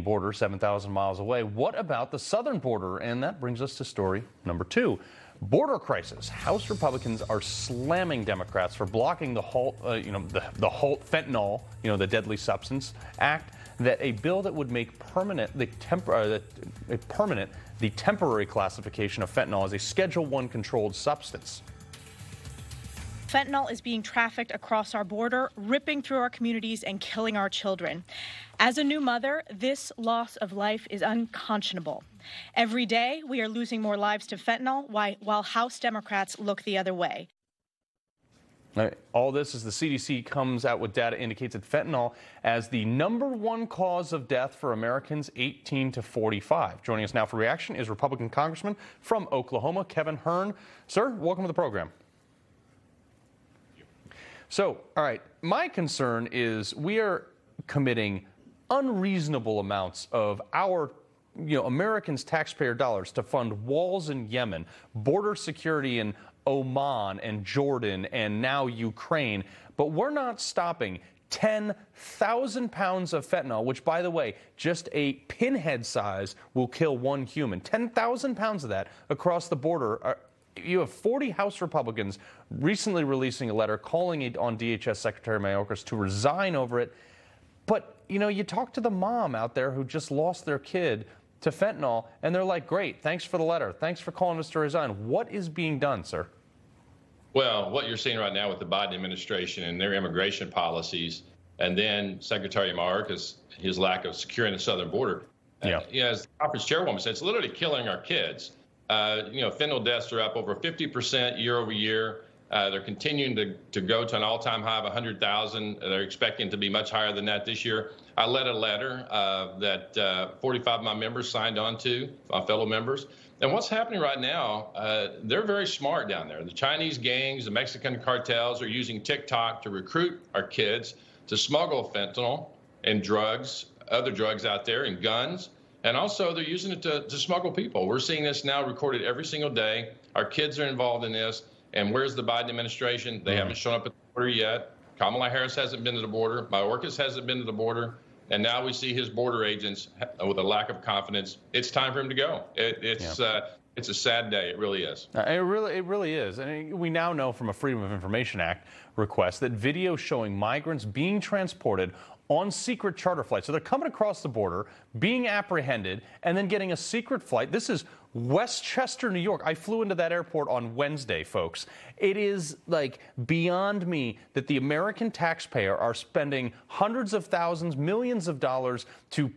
Canadian border, 7,000 miles away. What about the southern border? And that brings us to story number 2. Border crisis. House Republicans are slamming Democrats for blocking the HALT, the HALT fentanyl, the deadly substance act, that a bill that would make permanent the temporary classification of fentanyl as a Schedule I controlled substance. Fentanyl is being trafficked across our border, ripping through our communities and killing our children. As a new mother, this loss of life is unconscionable. Every day, we are losing more lives to fentanyl while House Democrats look the other way. All this as the CDC comes out with data indicates that fentanyl as the #1 cause of death for Americans 18 to 45. Joining us now for reaction is Republican Congressman from Oklahoma, Kevin Hern. Sir, welcome to the program. So, all right, my concern is we are committing unreasonable amounts of our Americans' taxpayer dollars to fund walls in Yemen, border security in Oman and Jordan and now Ukraine, but we're not stopping 10,000 pounds of fentanyl, which, by the way, just a pinhead size will kill one human. 10,000 pounds of that across the border. You have 40 House Republicans recently releasing a letter calling it on DHS Secretary Mayorkas to resign over it. But, you talk to the mom out there who just lost their kid to fentanyl, and they're like, great, thanks for the letter. Thanks for calling us to resign. What is being done, sir? Well, what you're seeing right now with the Biden administration and their immigration policies, and then Secretary Mayorkas, his lack of securing the southern border. As the conference chairwoman said, it's literally killing our kids. Fentanyl deaths are up over 50% year over year. They're continuing to go to an all-time high of 100,000. They're expecting to be much higher than that this year. I led a letter that 45 of my members signed on to, my fellow members. And what's happening right now, they're very smart down there. The Chinese gangs, the Mexican cartels are using TikTok to recruit our kids to smuggle fentanyl and drugs, other drugs out there, and guns. And also, they're using it to smuggle people. We're seeing this now recorded every single day. Our kids are involved in this. And where's the Biden administration? They haven't shown up at the border yet. Kamala Harris hasn't been to the border. Mayorkas hasn't been to the border. And now we see his border agents with a lack of confidence. It's time for him to go. It's a sad day. It really is. It really is. And we now know from a Freedom of Information Act request that video showing migrants being transported on secret charter flights. So they're coming across the border, being apprehended, and then getting a secret flight. This is Westchester, New York. I flew into that airport on Wednesday, folks. It is like beyond me that the American taxpayer are spending hundreds of thousands, millions of dollars to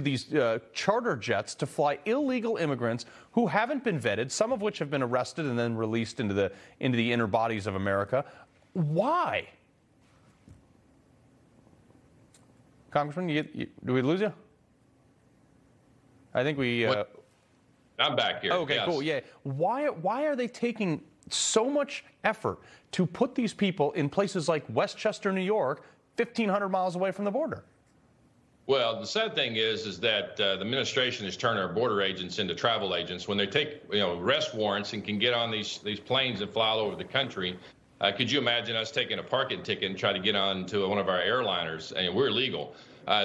these charter jets to fly illegal immigrants who haven't been vetted, some of which have been arrested and then released into the inner bodies of America. Why? Congressman, do we lose you? I think we... I'm back here. Okay, yes. Cool, yeah. Why are they taking so much effort to put these people in places like Westchester, New York, 1,500 miles away from the border? Well, the sad thing is that the administration has turned our border agents into travel agents. When they take arrest warrants and can get on these planes and fly all over the country, could you imagine us taking a parking ticket and try to get on to one of our airliners? And we're illegal.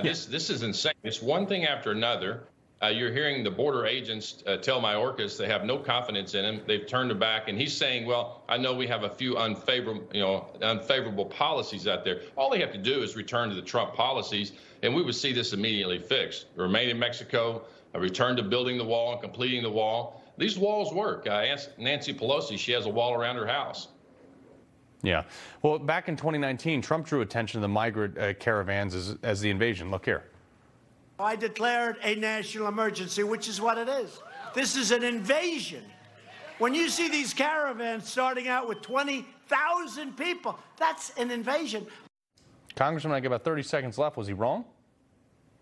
This is insane. It's one thing after another. You're hearing the border agents tell Mayorkas they have no confidence in him. They've turned their back, and he's saying, "Well, I know we have a few unfavorable policies out there. All they have to do is return to the Trump policies, and we would see this immediately fixed. Remain in Mexico, return to building the wall and completing the wall. These walls work. Nancy Pelosi, she has a wall around her house." Yeah. Well, back in 2019, Trump drew attention to the migrant caravans as the invasion. Look here. I declared a national emergency, which is what it is. This is an invasion. When you see these caravans starting out with 20,000 people, that's an invasion. Congressman, I got about 30 seconds left. Was he wrong?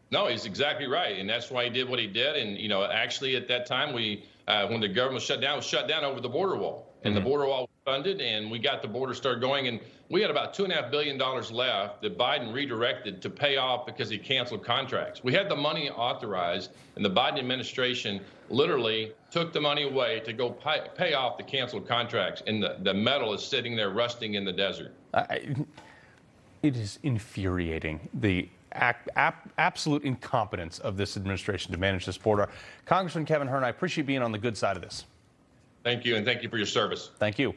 No, he's exactly right, and that's why he did what he did. And actually, at that time, when the government was shut down over the border wall, and the border wall was funded, and we got the border started going, and we had about $2.5 billion left that Biden redirected to pay off because he canceled contracts. We had the money authorized, and the Biden administration literally took the money away to go pay off the canceled contracts, and the metal is sitting there rusting in the desert. It is infuriating, the absolute incompetence of this administration to manage this border. Congressman Kevin Hern, I appreciate being on the good side of this. Thank you, and thank you for your service. Thank you.